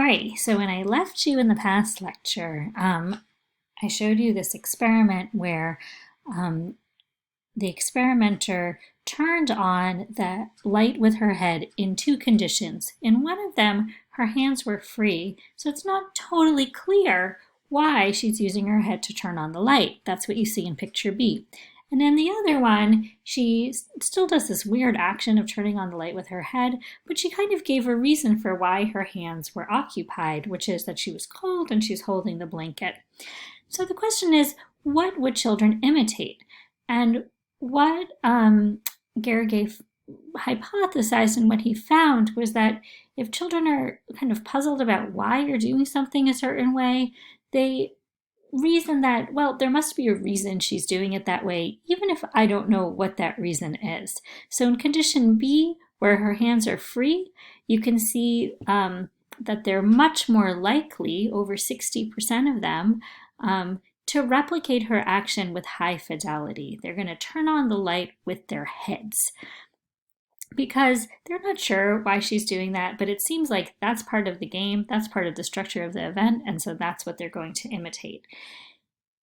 Alrighty, so when I left you in the past lecture, I showed you this experiment where um, the experimenter turned on the light with her head in two conditions. In one of them, her hands were free, so it's not totally clear why she's using her head to turn on the light. That's what you see in picture B. And in the other one, she still does this weird action of turning on the light with her head, but she kind of gave a reason for why her hands were occupied, which is that she was cold and she's holding the blanket. So the question is, what would children imitate? And what Garrigues hypothesized and what he found was that if children are kind of puzzled about why you're doing something a certain way, they reason that, well, there must be a reason she's doing it that way, even if I don't know what that reason is. So in condition B, where her hands are free, you can see that they're much more likely, over 60% of them, to replicate her action with high fidelity. They're going to turn on the light with their heads because they're not sure why she's doing that, but it seems like that's part of the game, that's part of the structure of the event, and so that's what they're going to imitate.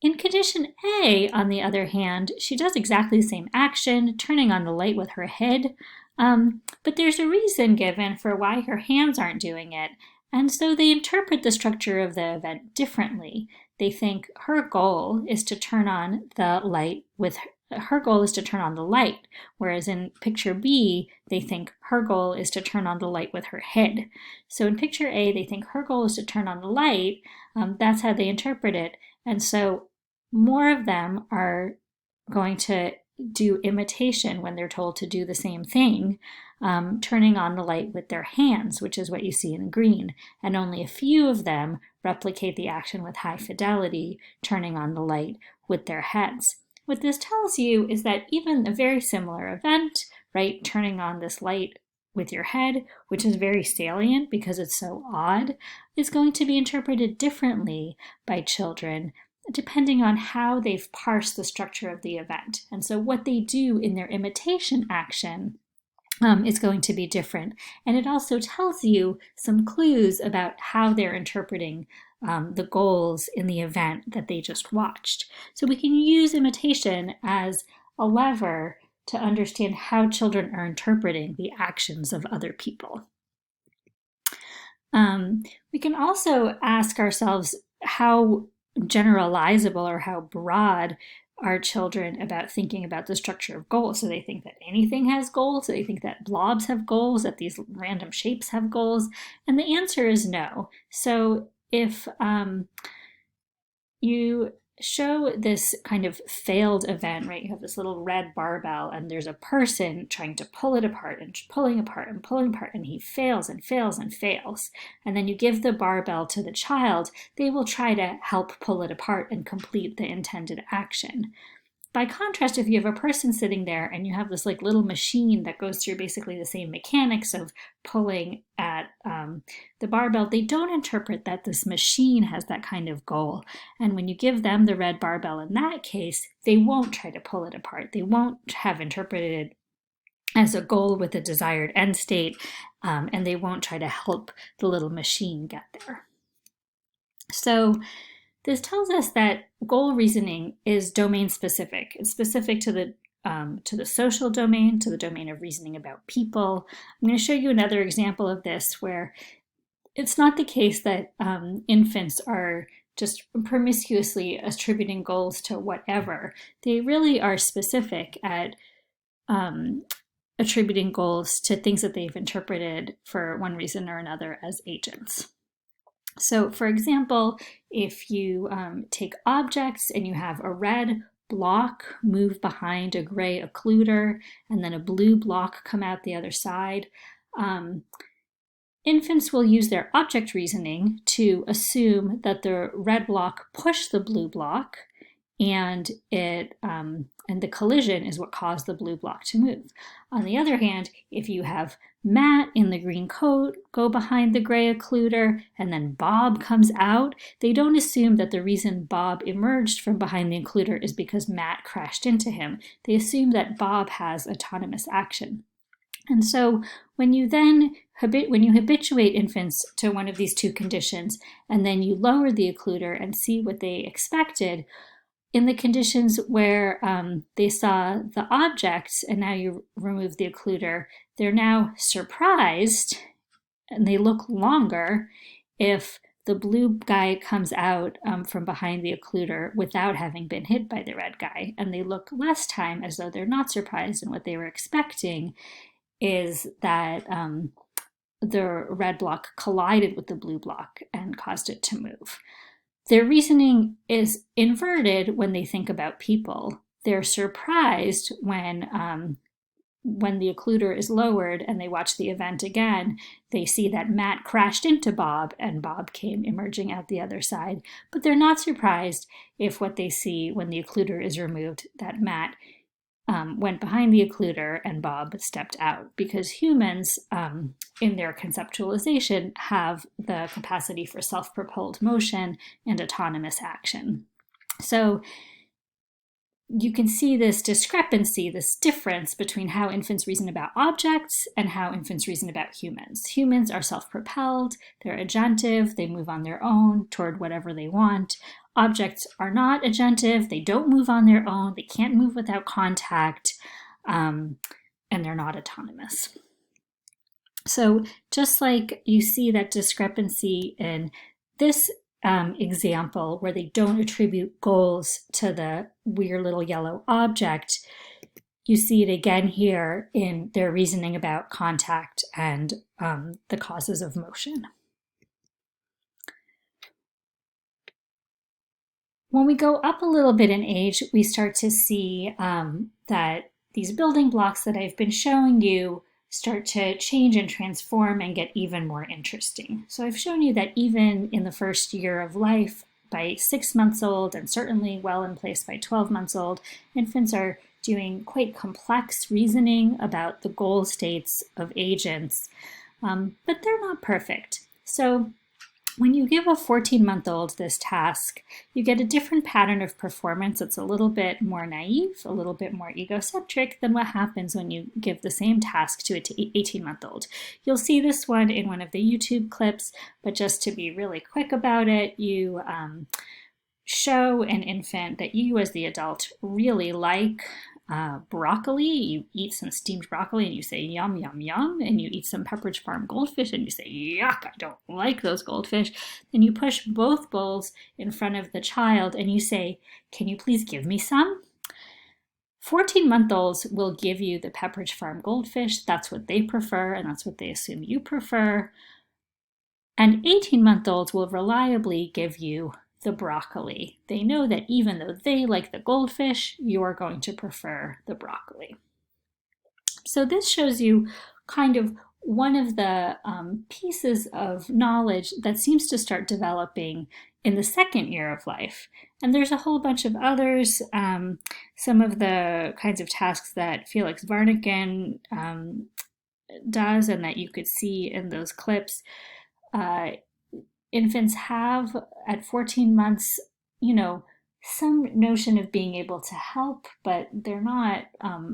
In condition A, on the other hand, she does exactly the same action, turning on the light with her head, but there's a reason given for why her hands aren't doing it, and so they interpret the structure of the event differently. They think her goal is to turn on the light with her goal is to turn on the light, whereas in picture B, they think her goal is to turn on the light with her head. So in picture A, they think her goal is to turn on the light. That's how they interpret it. And so more of them are going to do imitation when they're told to do the same thing, turning on the light with their hands, which is what you see in green. And only a few of them replicate the action with high fidelity, turning on the light with their heads. What this tells you is that even a very similar event, right, turning on this light with your head, which is very salient because it's so odd, is going to be interpreted differently by children depending on how they've parsed the structure of the event. And so what they do in their imitation action is going to be different. And it also tells you some clues about how they're interpreting the goals in the event that they just watched. So we can use imitation as a lever to understand how children are interpreting the actions of other people. We can also ask ourselves how generalizable or how broad are children about thinking about the structure of goals. So they think that anything has goals, so they think that blobs have goals, that these random shapes have goals, and the answer is no. So if you show this kind of failed event, right? You have this little red barbell and there's a person trying to pull it apart and pulling apart and pulling apart, and he fails and fails and fails. And then you give the barbell to the child, they will try to help pull it apart and complete the intended action. By contrast, if you have a person sitting there and you have this like little machine that goes through basically the same mechanics of pulling at the barbell, they don't interpret that this machine has that kind of goal. And when you give them the red barbell in that case, they won't try to pull it apart. They won't have interpreted it as a goal with a desired end state, and they won't try to help the little machine get there. So this tells us that goal reasoning is domain specific. It's specific to the social domain, to the domain of reasoning about people. I'm going to show you another example of this where it's not the case that infants are just promiscuously attributing goals to whatever. They really are specific at attributing goals to things that they've interpreted for one reason or another as agents. So for example, if you take objects and you have a red block move behind a gray occluder and then a blue block come out the other side, infants will use their object reasoning to assume that the red block pushed the blue block, and the collision is what caused the blue block to move. On the other hand, if you have Matt in the green coat go behind the gray occluder and then Bob comes out, they don't assume that the reason Bob emerged from behind the occluder is because Matt crashed into him. They assume that Bob has autonomous action. And so when you then when you habituate infants to one of these two conditions, and then you lower the occluder and see what they expected, in the conditions where they saw the objects and now you remove the occluder, they're now surprised and they look longer if the blue guy comes out from behind the occluder without having been hit by the red guy, and they look less time as though they're not surprised, and what they were expecting is that the red block collided with the blue block and caused it to move. Their reasoning is inverted when they think about people. They're surprised when the occluder is lowered and they watch the event again. They see that Matt crashed into Bob and Bob came emerging out the other side. But they're not surprised if what they see when the occluder is removed, that Matt went behind the occluder and Bob stepped out, because humans, in their conceptualization, have the capacity for self-propelled motion and autonomous action. So you can see this discrepancy, this difference between how infants reason about objects and how infants reason about humans. Humans are self-propelled, they're agentive, they move on their own toward whatever they want. Objects are not agentive, they don't move on their own, they can't move without contact, and they're not autonomous. So just like you see that discrepancy in this example where they don't attribute goals to the weird little yellow object, you see it again here in their reasoning about contact and the causes of motion. When we go up a little bit in age, we start to see that these building blocks that I've been showing you start to change and transform and get even more interesting. So I've shown you that even in the first year of life, by 6 months old, and certainly well in place by 12 months old, infants are doing quite complex reasoning about the goal states of agents, but they're not perfect. So when you give a 14-month-old this task, you get a different pattern of performance. It's a little bit more naive, a little bit more egocentric than what happens when you give the same task to an 18-month-old. You'll see this one in one of the YouTube clips, but just to be really quick about it, you show an infant that you as the adult really like broccoli. You eat some steamed broccoli and you say yum, yum, yum, and you eat some Pepperidge Farm goldfish and you say yuck, I don't like those goldfish. Then you push both bowls in front of the child and you say, can you please give me some? 14-month-olds will give you the Pepperidge Farm goldfish. That's what they prefer and that's what they assume you prefer. And 18-month-olds will reliably give you the broccoli. They know that even though they like the goldfish, you're going to prefer the broccoli. So this shows you kind of one of the pieces of knowledge that seems to start developing in the second year of life. And there's a whole bunch of others. Some of the kinds of tasks that Felix Warneken does and that you could see in those clips, infants have at 14 months, some notion of being able to help, but they're not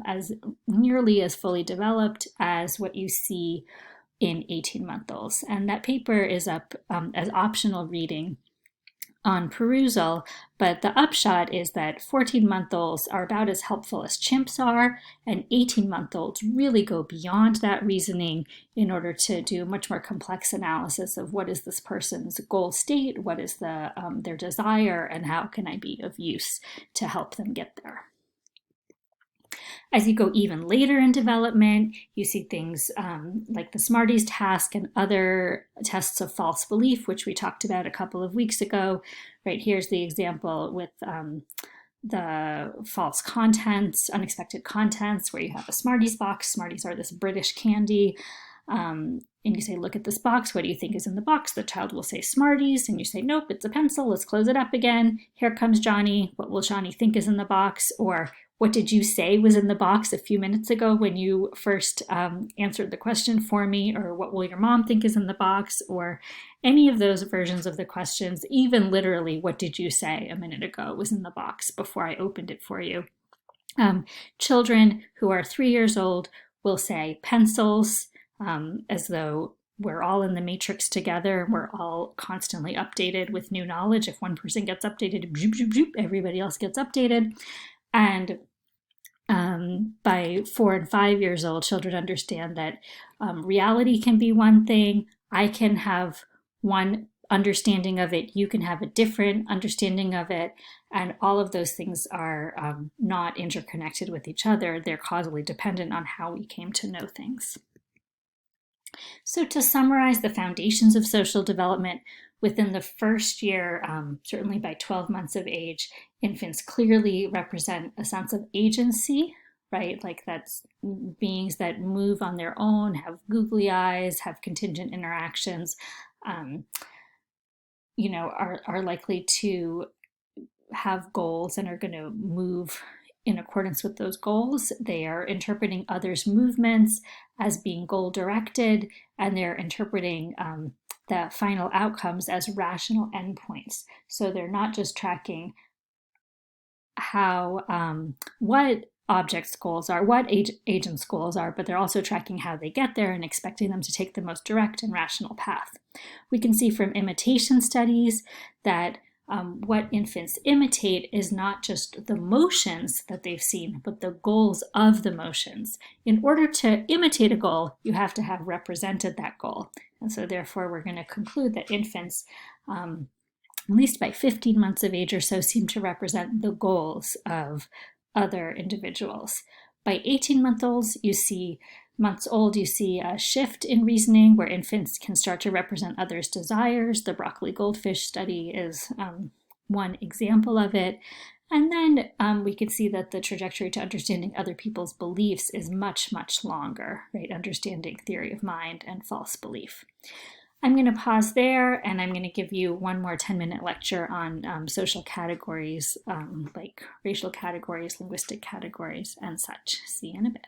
as nearly as fully developed as what you see in 18-month-olds. And that paper is up as optional reading on perusal, but the upshot is that 14-month-olds are about as helpful as chimps are, and 18-month-olds really go beyond that reasoning in order to do a much more complex analysis of what is this person's goal state, what is their desire, and how can I be of use to help them get there. As you go even later in development, you see things like the Smarties task and other tests of false belief, which we talked about a couple of weeks ago. Right, here's the example with the false contents, unexpected contents, where you have a Smarties box. Smarties are this British candy. And you say, look at this box. What do you think is in the box? The child will say Smarties. And you say, nope, it's a pencil. Let's close it up again. Here comes Johnny. What will Johnny think is in the box? Or what did you say was in the box a few minutes ago when you first answered the question for me? Or what will your mom think is in the box? Or any of those versions of the questions, even literally, what did you say a minute ago was in the box before I opened it for you? Children who are 3 years old will say pencils. as though we're all in the matrix together. We're all constantly updated with new knowledge. If one person gets updated, everybody else gets updated. And by 4 and 5 years old, children understand that reality can be one thing. I can have one understanding of it. You can have a different understanding of it. And all of those things are not interconnected with each other. They're causally dependent on how we came to know things. So to summarize the foundations of social development, within the first year, certainly by 12 months of age, infants clearly represent a sense of agency, right? Like that's beings that move on their own, have googly eyes, have contingent interactions, are likely to have goals and are going to move in accordance with those goals. They are interpreting others' movements as being goal directed, and they're interpreting the final outcomes as rational endpoints. So they're not just tracking what objects' goals are, what agents' goals are, but they're also tracking how they get there and expecting them to take the most direct and rational path. We can see from imitation studies that what infants imitate is not just the motions that they've seen, but the goals of the motions. In order to imitate a goal, you have to have represented that goal. And so therefore, we're going to conclude that infants, at least by 15 months of age or so, seem to represent the goals of other individuals. By 18-month-olds, you see a shift in reasoning where infants can start to represent others' desires. The broccoli goldfish study is one example of it. And then we can see that the trajectory to understanding other people's beliefs is much, much longer, right? Understanding theory of mind and false belief. I'm going to pause there, and I'm going to give you one more 10-minute lecture on social categories, like racial categories, linguistic categories, and such. See you in a bit.